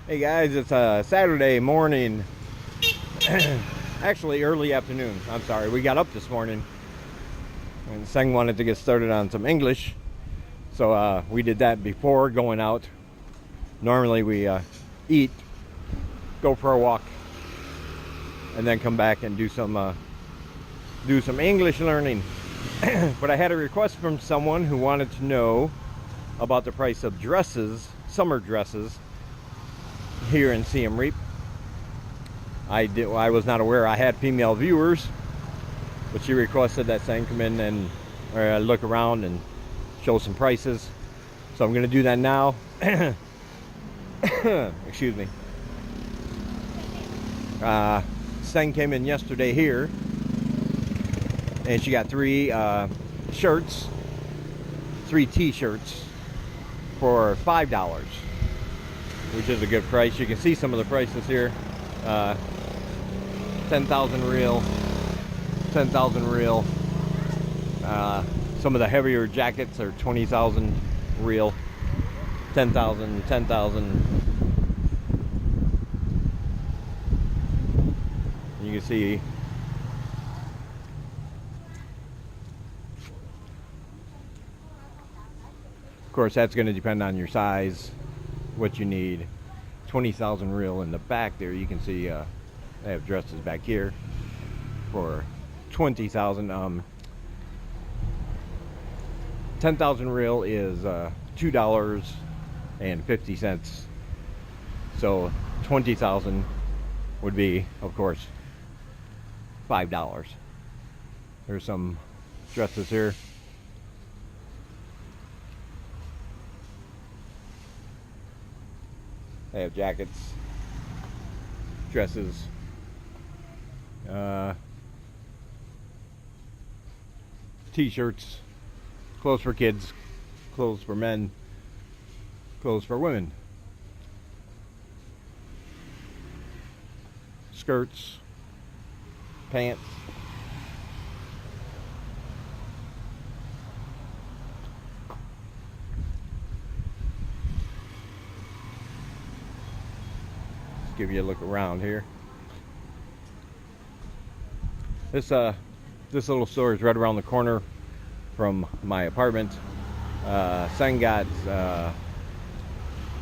Hey guys, it's a Saturday morning. Actually, early afternoon. I'm sorry. We got up this morning and Seng wanted to get started on some English. So we did that before going out. Normally we eat, go for a walk, and then come back and do some English learning. But I had a request from someone who wanted to know about the price of dresses, summer dresses, here in Siem Reap. I was not aware I had female viewers, but she requested that Seng come in and look around and show some prices. So I'm going to do that now. Excuse me. Seng came in yesterday here, and she got three shirts, three t-shirts for $5, which is a good price. You can see some of the prices here. 10,000 real, 10,000 real. Some of the heavier jackets are 20,000 real, 10,000, 10,000. You can see of course that's going to depend on your size, what you need. 20,000 real in the back there. You can see they have dresses back here for 20,000. 10,000 real is $2.50. So 20,000 would be, of course, $5. There's some dresses here. They have jackets, dresses, t-shirts, clothes for kids, clothes for men, clothes for women, skirts, pants. Give you a look around here. This little store is right around the corner from my apartment. Seng got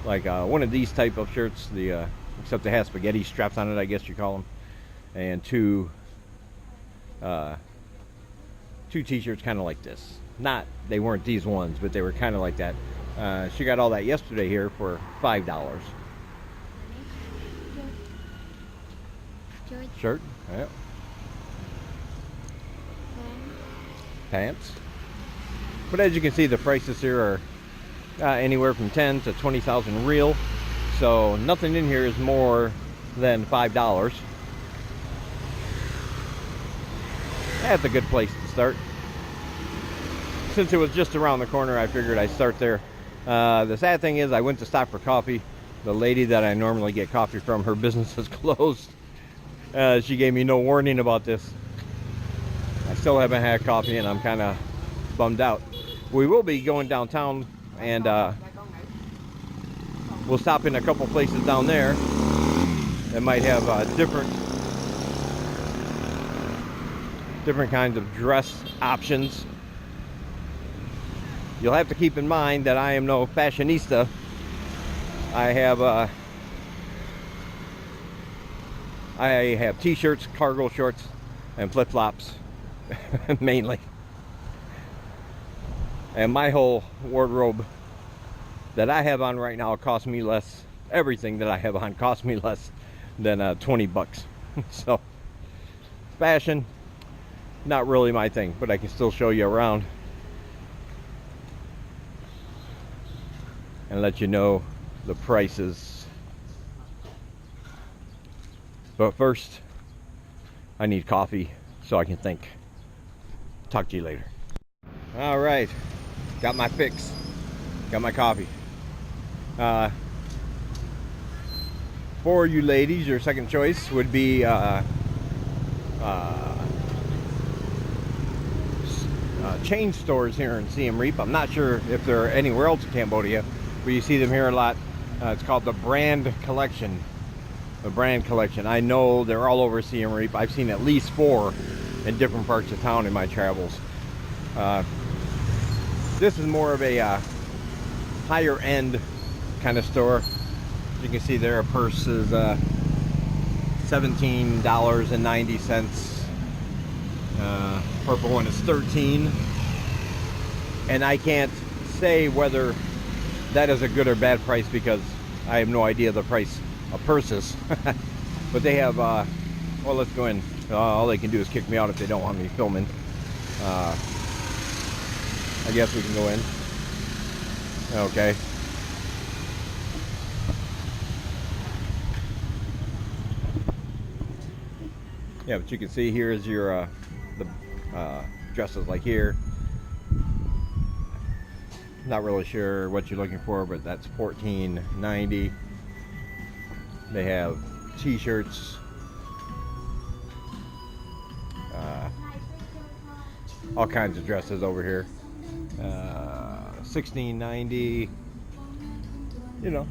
like one of these type of shirts, except they have spaghetti straps on it, I guess you call them, and two t-shirts kind of like this. They weren't these ones, but they were kind of like that. She got all that yesterday here for $5. Shirt, yep. Pants. But as you can see, the prices here are anywhere from 10 to 20,000 real. So nothing in here is more than $5. That's a good place to start. Since it was just around the corner, I figured I'd start there. The sad thing is I went to stop for coffee. The lady that I normally get coffee from, her business is closed. She gave me no warning about this. I still haven't had coffee and I'm kind of bummed out. We will be going downtown and we'll stop in a couple places down there that might have different kinds of dress options. You'll have to keep in mind that I am no fashionista. I have t-shirts, cargo shorts, and flip-flops, mainly. And my whole wardrobe that I have on right now costs me less. Everything that I have on costs me less than 20 bucks. So, fashion, not really my thing, but I can still show you around and let you know the prices. But first, I need coffee so I can think. Talk to you later. All right, got my fix. Got my coffee. For you ladies, your second choice would be chain stores here in Siem Reap. I'm not sure if they're anywhere else in Cambodia, but you see them here a lot. It's called the Brand Collection. The Brand Collection. I know they're all over Siem Reap. I've seen at least 4 in different parts of town in my travels. This is more of a higher end kind of store. As you can see there, a purse is $17.90. Purple one is $13. And I can't say whether that is a good or bad price because I have no idea the price of purses. But they have, well, let's go in. All they can do is kick me out if they don't want me filming. I guess we can go in. Okay. Yeah, but you can see here is your the dresses like here. Not really sure what you're looking for, but that's $14.90. They have t-shirts, all kinds of dresses over here. $16.90. You know.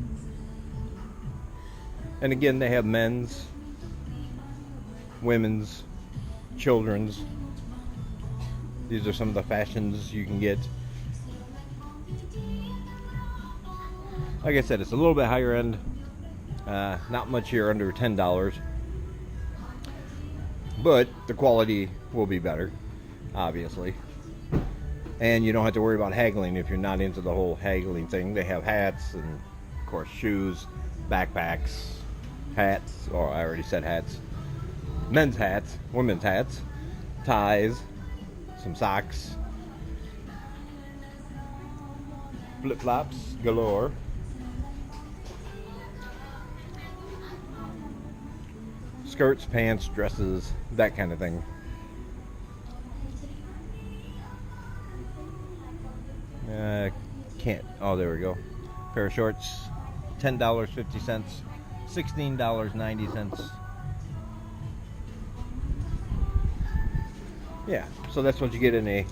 And again, they have men's, women's, children's. These are some of the fashions you can get. Like I said, it's a little bit higher end. Not much here under $10. But the quality will be better, obviously. And you don't have to worry about haggling if you're not into the whole haggling thing. They have hats and, of course, shoes, backpacks, hats. Oh, I already said hats. Men's hats, women's hats, ties, some socks, flip-flops galore. Skirts, pants, dresses, that kind of thing. Can't. Oh, there we go. Pair of shorts, $10.50, $16.90. Yeah, so that's what you get in a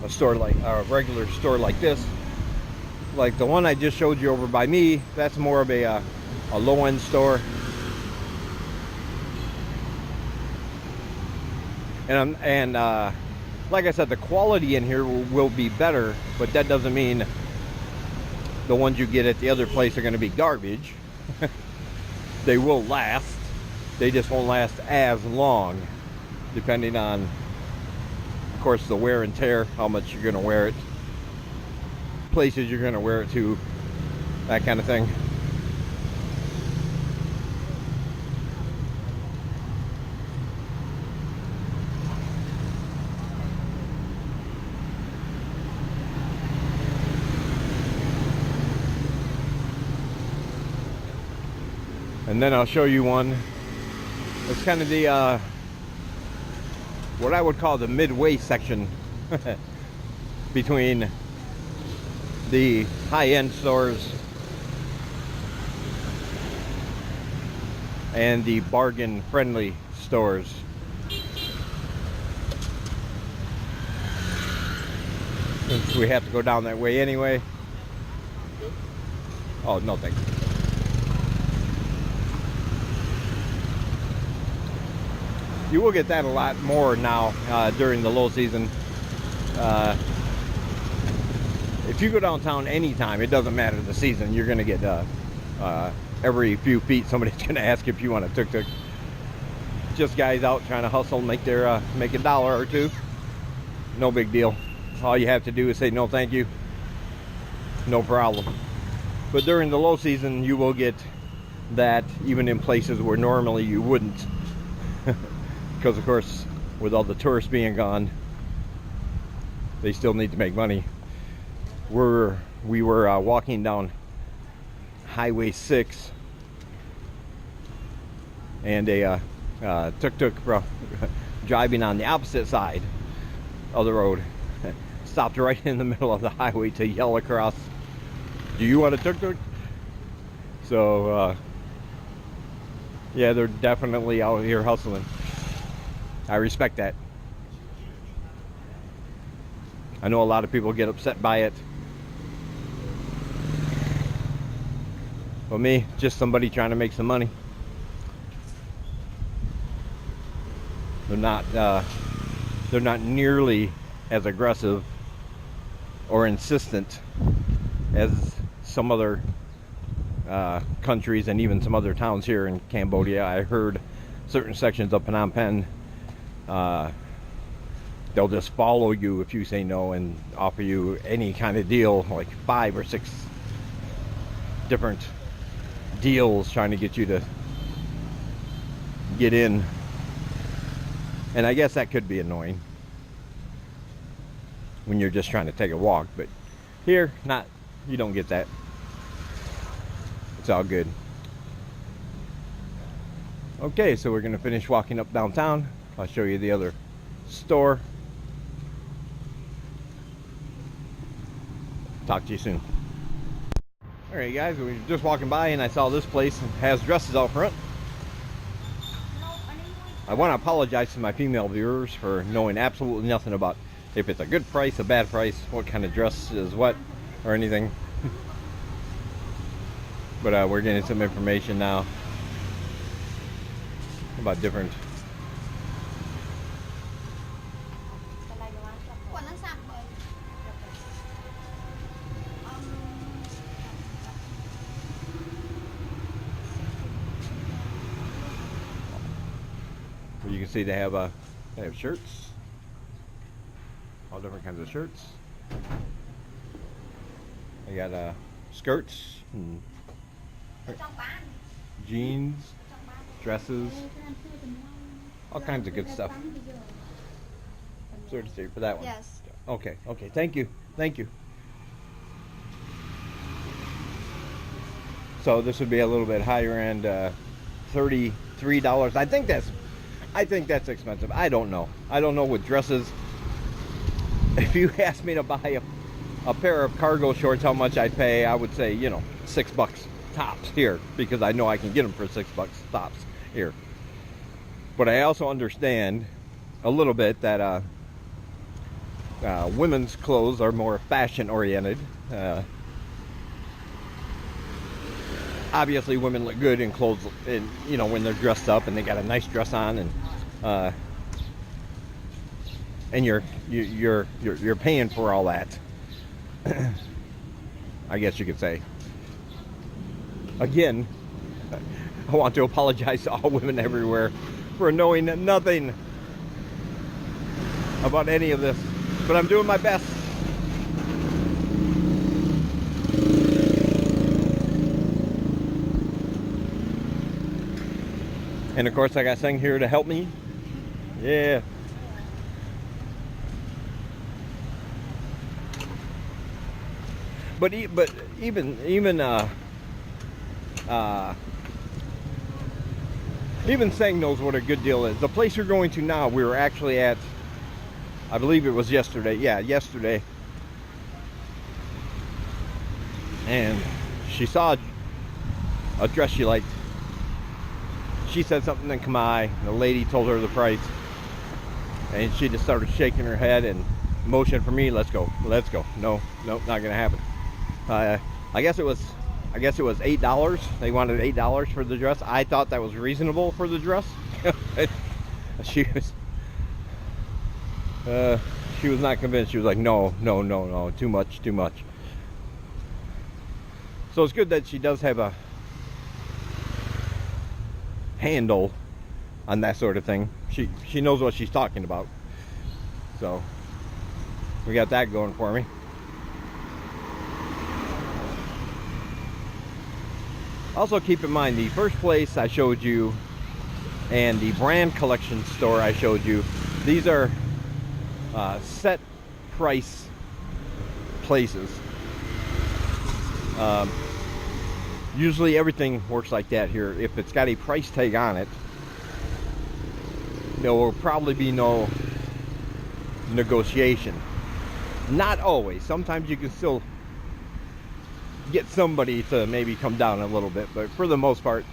store like a regular store like this. Like the one I just showed you over by me, that's more of a low-end store. And like I said, the quality in here will be better, but that doesn't mean the ones you get at the other place are going to be garbage. They will last. They just won't last as long, depending on, of course, the wear and tear, how much you're going to wear it, places you're going to wear it to, that kind of thing. And then I'll show you one. It's kind of the what I would call the midway section between the high-end stores and the bargain-friendly stores. Since we have to go down that way anyway. Oh, no thanks. You will get that a lot more now during the low season. If you go downtown anytime, it doesn't matter the season, you're going to get every few feet somebody's going to ask if you want a tuk-tuk. Just guys out trying to hustle, make their make $1 or $2. No big deal. All you have to do is say no thank you. No problem. But during the low season, you will get that even in places where normally you wouldn't. Because of course, with all the tourists being gone, they still need to make money. We were walking down Highway 6, and a tuk-tuk driving on the opposite side of the road stopped right in the middle of the highway to yell across, "Do you want a tuk-tuk?" So yeah, they're definitely out here hustling. I respect that. I know a lot of people get upset by it. But me, just somebody trying to make some money. They're not nearly as aggressive or insistent as some other countries and even some other towns here in Cambodia. I heard certain sections of Phnom Penh, they'll just follow you if you say no and offer you any kind of deal, like 5 or 6 different deals trying to get you to get in. And I guess that could be annoying when you're just trying to take a walk, but here, you don't get that. It's all good. Okay, so we're gonna finish walking up downtown. I'll show you the other store. Talk to you soon. Alright guys, we were just walking by and I saw this place has dresses out front. I want to apologize to my female viewers for knowing absolutely nothing about if it's a good price, a bad price, what kind of dress is what, or anything. But we're getting some information now about different. You can see they have shirts, all different kinds of shirts. They got skirts and jeans, dresses, all kinds of good stuff. Sorry to say for that one. Yes. Okay, thank you. So this would be a little bit higher end, $33. I think that's expensive. I don't know with dresses. If you asked me to buy a pair of cargo shorts, how much I'd pay, I would say, $6 tops here, because I know I can get them for $6 tops here. But I also understand a little bit that women's clothes are more fashion oriented. Obviously women look good in clothes, when they're dressed up and they got a nice dress on, and you're paying for all that. I guess you could say. Again, I want to apologize to all women everywhere for knowing nothing about any of this, but I'm doing my best. And of course I got Seng here to help me. Yeah. But even Seng knows what a good deal is. The place we're going to now, we were actually at, I believe it was yesterday. Yeah, yesterday. And she saw a dress she liked. She said something in Khmer. The lady told her the price, and she just started shaking her head and motioned for me. Let's go. No, not gonna happen. I guess it was $8. They wanted $8 for the dress. I thought that was reasonable for the dress. She was not convinced. She was like, no, too much. So it's good that she does have a handle on that sort of thing. She knows what she's talking about. So we got that going for me. Also keep in mind, the first place I showed you and the brand collection store I showed you, these are set price places. Usually everything works like that here. If it's got a price tag on it, there will probably be no negotiation. Not always. Sometimes you can still get somebody to maybe come down a little bit, but for the most part,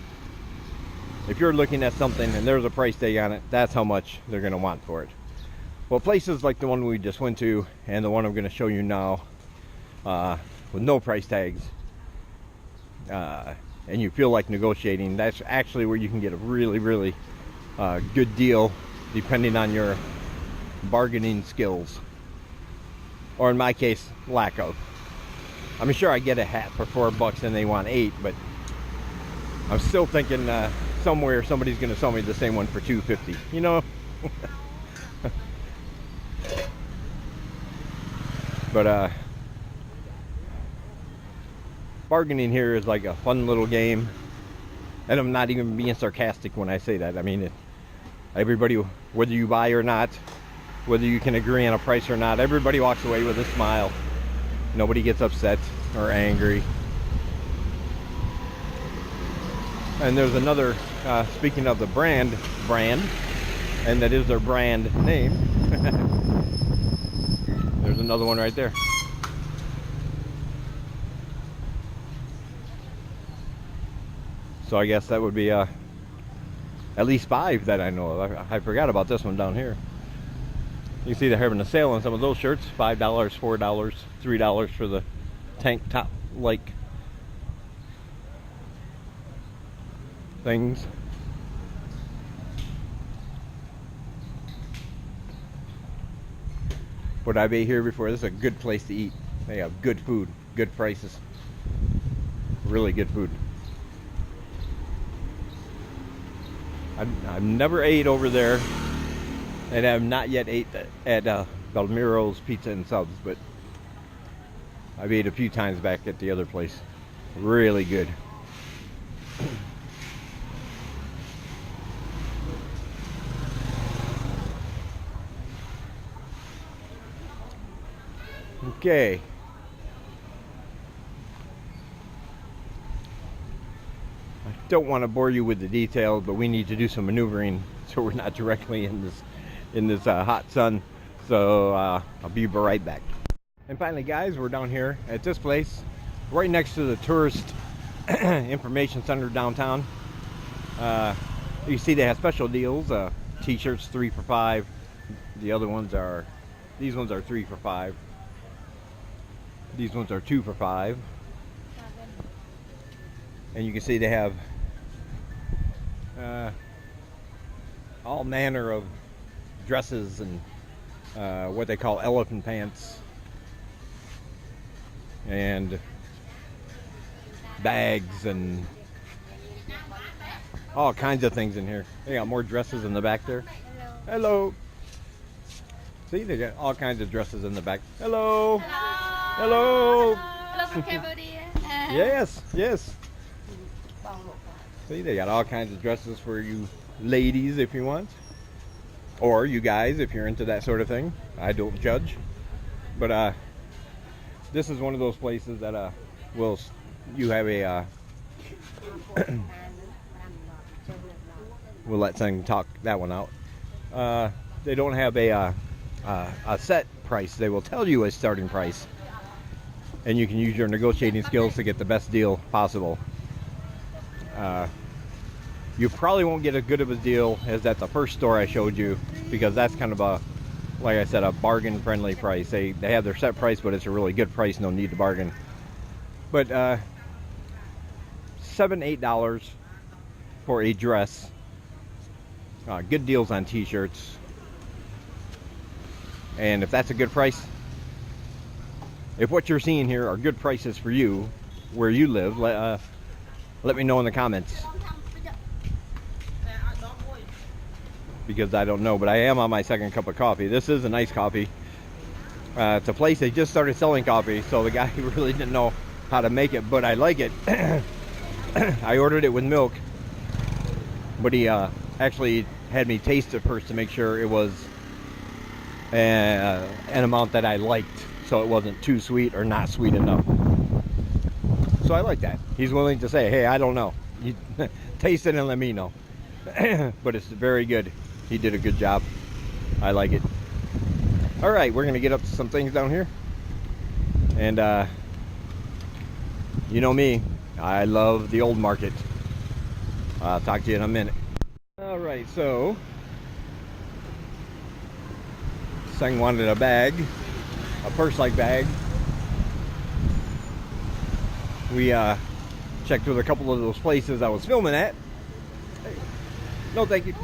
if you're looking at something and there's a price tag on it, that's how much they're going to want for it. Well, places like the one we just went to and the one I'm going to show you now, with no price tags, and you feel like negotiating, that's actually where you can get a really, really good deal, depending on your bargaining skills, or in my case, lack of. I'm sure I get a hat for $4 and they want 8, but I'm still thinking somewhere somebody's going to sell me the same one for $2.50. You know. But bargaining here is like a fun little game, and I'm not even being sarcastic when I say that. I mean, everybody, whether you buy or not, whether you can agree on a price or not, everybody walks away with a smile. Nobody gets upset or angry. And there's another, speaking of the brand, and that is their brand name. There's another one right there. So I guess that would be at least 5 that I know of. I forgot about this one down here. You can see they're having a sale on some of those shirts. $5, $4, $3 for the tank top like things. Would I be here before? This is a good place to eat. They have good food, good prices, really good food. I've never ate over there, and I've not yet ate at Belmiro's Pizza and Subs, but I've ate a few times back at the other place. Really good. Okay. I don't want to bore you with the details, but we need to do some maneuvering so we're not directly in this hot sun. So I'll be right back. And finally, guys, we're down here at this place, right next to the tourist information center downtown. You see they have special deals. T-shirts 3 for $5. The other ones are, these ones are 3 for $5. These ones are 2 for $5. And you can see they have all manner of dresses and what they call elephant pants and bags and all kinds of things in here. They got more dresses in the back there. Hello. See, they got all kinds of dresses in the back. Hello. Hello. Hello from Cambodia. Yes, yes. See, they got all kinds of dresses for you ladies if you want. Or you guys if you're into that sort of thing. I don't judge. But this is one of those places that you have a we'll let Sang talk that one out. They don't have a set price. They will tell you a starting price, and you can use your negotiating skills to get the best deal possible. You probably won't get as good of a deal as at the first store I showed you, because that's kind of a, like I said, a bargain friendly price. They have their set price, but it's a really good price, no need to bargain. But $7, $8 for a dress. Good deals on t-shirts. And if that's a good price, if what you're seeing here are good prices for you where you live, let me know in the comments, because I don't know. But I am on my second cup of coffee. This is a nice coffee. It's a place they just started selling coffee, so the guy really didn't know how to make it, but I like it. I ordered it with milk, but he actually had me taste it first to make sure it was an amount that I liked, so it wasn't too sweet or not sweet enough. So I like that. He's willing to say, hey, I don't know. You taste it and let me know. But it's very good. He did a good job. I like it. All right, we're gonna get up to some things down here, and you know me, I love the old market. I'll talk to you in a minute. All right, so Sang wanted a bag, a purse-like bag. We checked with a couple of those places I was filming at. Hey. No, thank you.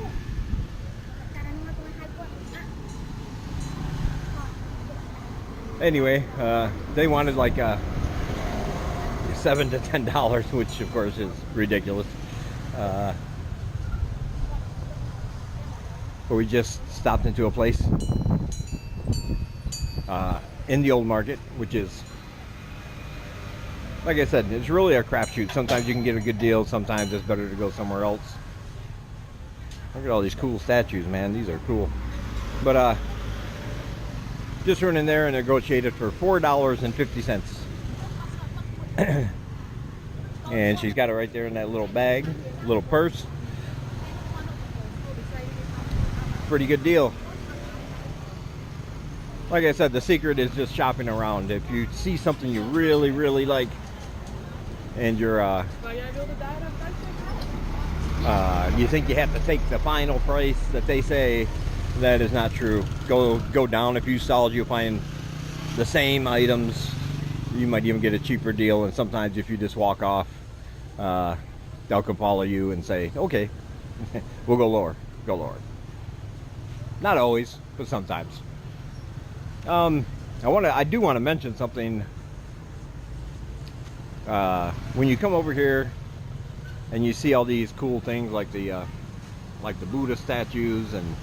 Anyway, they wanted like $7 to $10, which of course is ridiculous. But we just stopped into a place in the old market, which is, like I said, it's really a crapshoot. Sometimes you can get a good deal, sometimes it's better to go somewhere else. Look at all these cool statues, man. These are cool. But just went in there and negotiated for $4.50. And she's got it right there in that little bag, little purse. Pretty good deal. Like I said, the secret is just shopping around. If you see something you really, really like, and you're you think you have to take the final price that they say, that is not true. Go down a few stalls, you'll find the same items. You might even get a cheaper deal, and sometimes if you just walk off, they'll come follow you and say, okay, we'll go lower. Not always, but sometimes. I do want to mention something. When you come over here and you see all these cool things like the Buddha statues and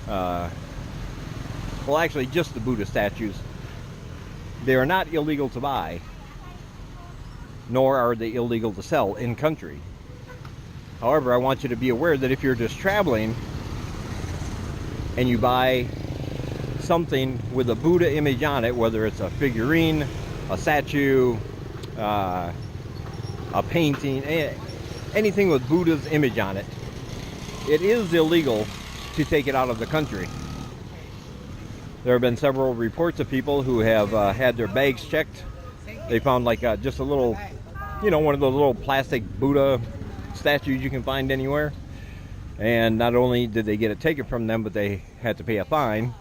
well, actually just the Buddha statues, they are not illegal to buy, nor are they illegal to sell in country. However, I want you to be aware that if you're just traveling and you buy something with a Buddha image on it, whether it's a figurine, a statue, a painting, anything with Buddha's image on it, it is illegal to take it out of the country. There have been several reports of people who have had their bags checked. They found like just a little, one of those little plastic Buddha statues you can find anywhere. And not only did they get it taken from them, but they had to pay a fine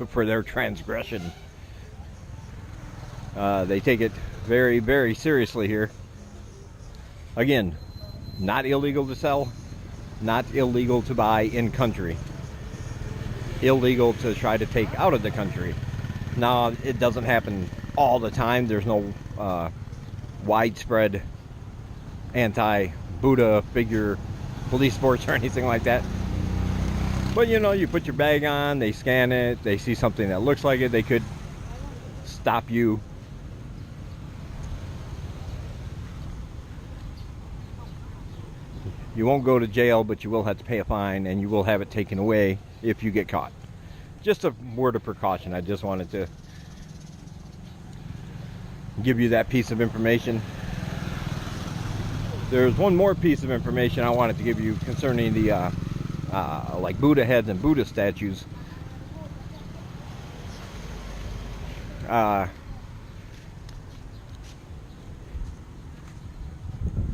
for their transgression. They take it very, very seriously here. Again, not illegal to sell, not illegal to buy in country. Illegal to try to take out of the country. Now, it doesn't happen all the time. There's no widespread anti-Buddha figure police force or anything like that. But you put your bag on, they scan it, they see something that looks like it, they could stop you. You won't go to jail, but you will have to pay a fine, and you will have it taken away if you get caught. Just a word of precaution. I just wanted to give you that piece of information. There's one more piece of information I wanted to give you concerning the like Buddha heads and Buddha statues.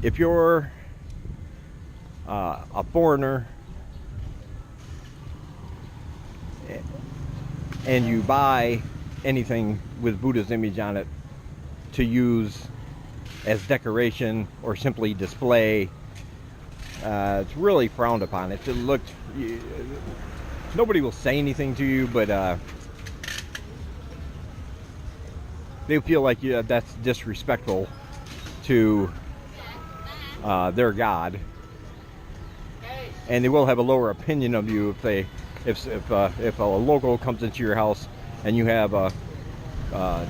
If you're a foreigner and you buy anything with Buddha's image on it to use as decoration or simply display, it's really frowned upon. Nobody will say anything to you, but they feel like that's disrespectful to their God, and they will have a lower opinion of you if a local comes into your house and you have a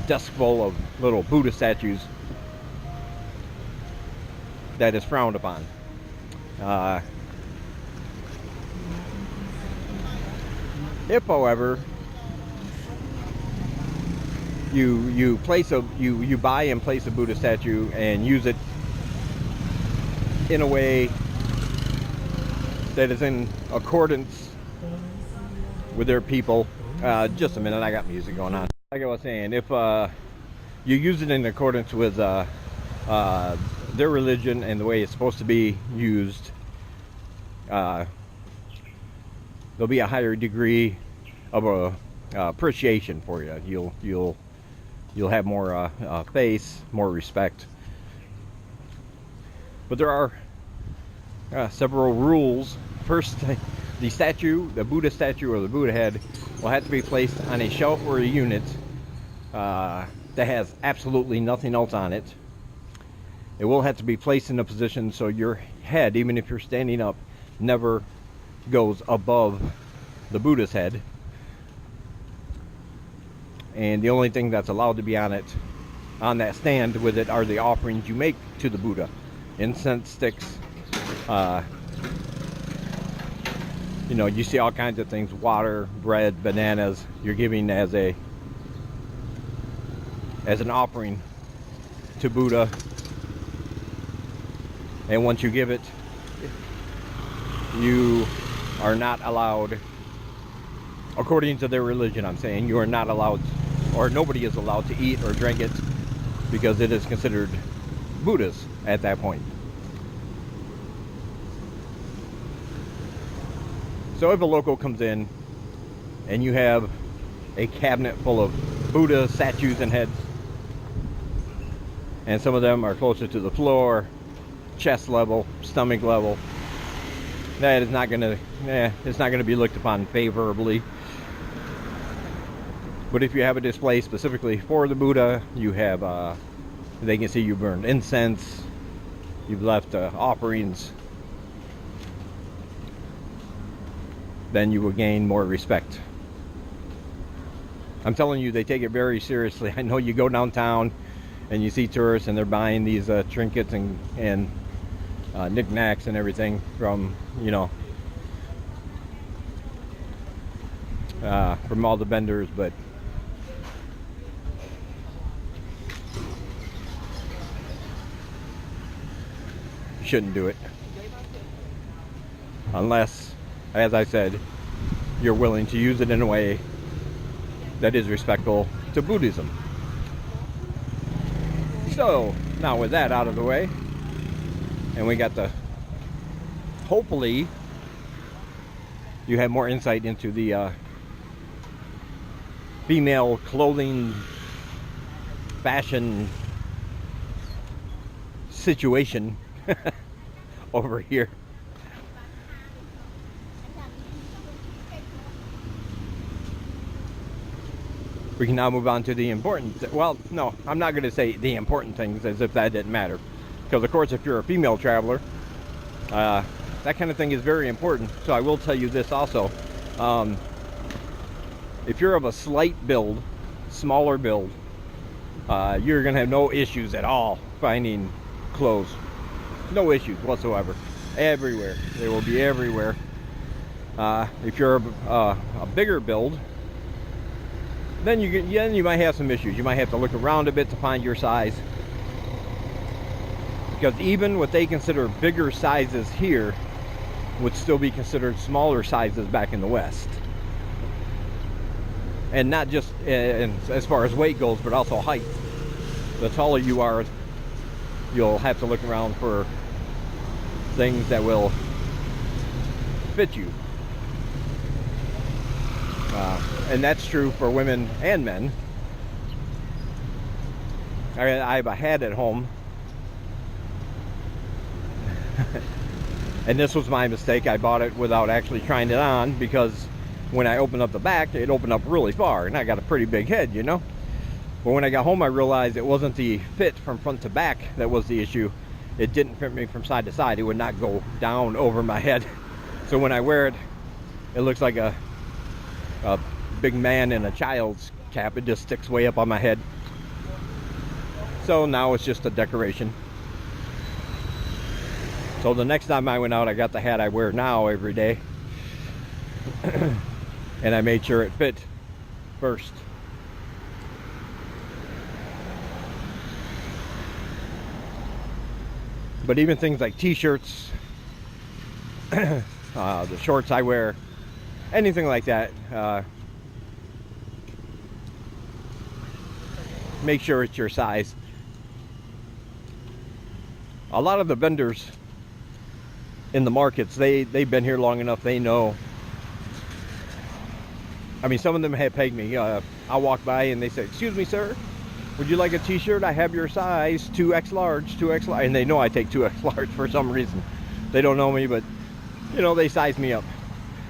desk full of little Buddha statues. That is frowned upon. If, however, you buy and place a Buddha statue and use it in a way that is in accordance with their people. Just a minute, I got music going on. Like I was saying, if you use it in accordance with their religion and the way it's supposed to be used, there'll be a higher degree of appreciation for you. You'll have more faith, more respect. But there are several rules. First, the Buddha statue or the Buddha head will have to be placed on a shelf or a unit that has absolutely nothing else on it. It will have to be placed in a position so your head, even if you're standing up, never goes above the Buddha's head. And the only thing that's allowed to be on it, on that stand with it, are the offerings you make to the Buddha. Incense sticks, you see all kinds of things, water, bread, bananas, you're giving as an offering to Buddha. And once you give it, you are not allowed, according to their religion, I'm saying, you are not allowed, or nobody is allowed to eat or drink it, because it is considered Buddha's at that point. So if a local comes in and you have a cabinet full of Buddha statues and heads, and some of them are closer to the floor, chest level, stomach level, that is not gonna it's not gonna be looked upon favorably. But if you have a display specifically for the Buddha, you have they can see you burned incense, you've left offerings, then you will gain more respect. I'm telling you, they take it very seriously. I know you go downtown and you see tourists and they're buying these trinkets and knickknacks and everything from from all the vendors, but you shouldn't do it unless, as I said, you're willing to use it in a way that is respectful to Buddhism. So now with that out of the way, and we got hopefully you have more insight into the female clothing fashion situation over here. We can now move on to the important, well, no, I'm not going to say the important things as if that didn't matter. Because of course, if you're a female traveler, that kind of thing is very important. So I will tell you this also. If you're of a slight build, smaller build, you're going to have no issues at all finding clothes. No issues whatsoever. Everywhere. They will be everywhere. If you're a bigger build, then you might have some issues. You might have to look around a bit to find your size. Because even what they consider bigger sizes here would still be considered smaller sizes back in the West. And not just as far as weight goes, but also height. The taller you are, you'll have to look around for things that will fit you. And that's true for women and men. I have a hat at home. And this was my mistake. I bought it without actually trying it on, because when I opened up the back, it opened up really far, and I got a pretty big head, But when I got home, I realized it wasn't the fit from front to back that was the issue. It didn't fit me from side to side. It would not go down over my head. So when I wear it, it looks like a big man in a child's cap. It just sticks way up on my head. So now it's just a decoration. So the next time I went out, I got the hat I wear now every day. And I made sure it fit first. But even things like t-shirts, the shorts I wear, anything like that, make sure it's your size. A lot of the vendors in the markets, they've been here long enough, they know. I mean, some of them have pegged me. I'll walk by and they say, "Excuse me, sir, would you like a t-shirt? I have your size, 2X large, 2X large. And they know I take 2X large for some reason. They don't know me, but, you know, they size me up.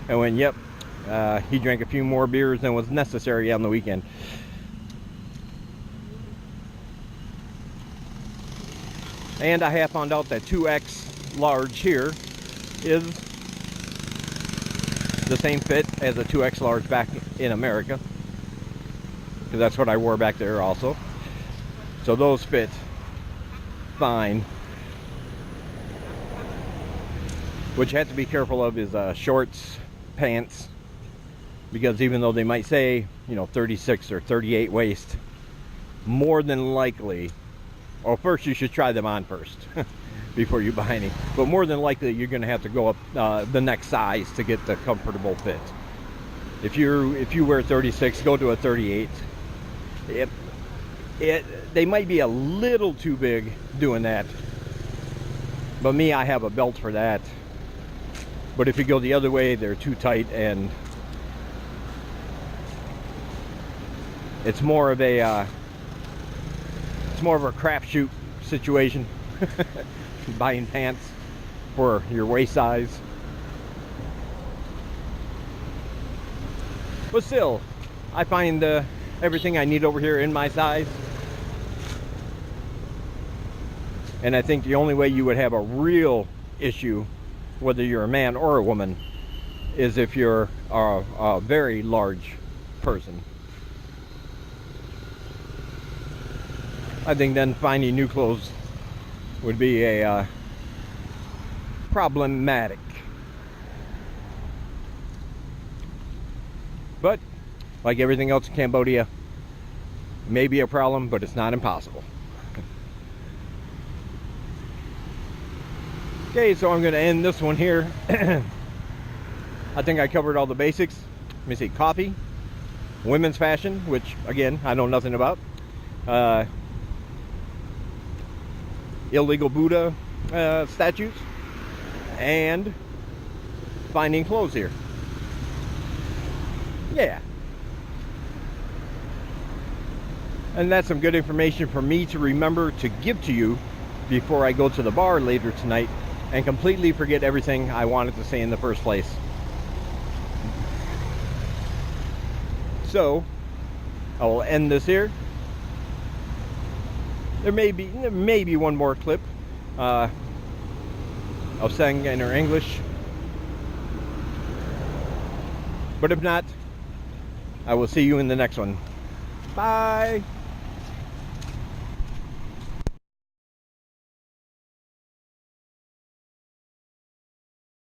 And when, yep, he drank a few more beers than was necessary on the weekend. And I have found out that 2X large here is the same fit as a 2X large back in America, because that's what I wore back there also. So those fit fine. What you have to be careful of is shorts, pants, because even though they might say, you know, 36 or 38 waist, more than likely, well, first you should try them on first before you buy any, but more than likely you're going to have to go up the next size to get the comfortable fit. If you wear 36, go to a 38. They might be a little too big doing that, but me, I have a belt for that. But if you go the other way, they're too tight, and it's more of a crapshoot situation. Buying pants for your waist size. But still, I find everything I need over here in my size. And I think the only way you would have a real issue, whether you're a man or a woman, is if you're a very large person. I think then finding new clothes would be a problematic. But like everything else in Cambodia, may be a problem, but it's not impossible. Okay, so I'm going to end this one here. I think I covered all the basics. Let me see, coffee, women's fashion, which again I know nothing about, illegal Buddha statues, and finding clothes here. Yeah. And that's some good information for me to remember to give to you before I go to the bar later tonight and completely forget everything I wanted to say in the first place. So I will end this here. There may be one more clip of Seng in her English, but if not, I will see you in the next one. Bye.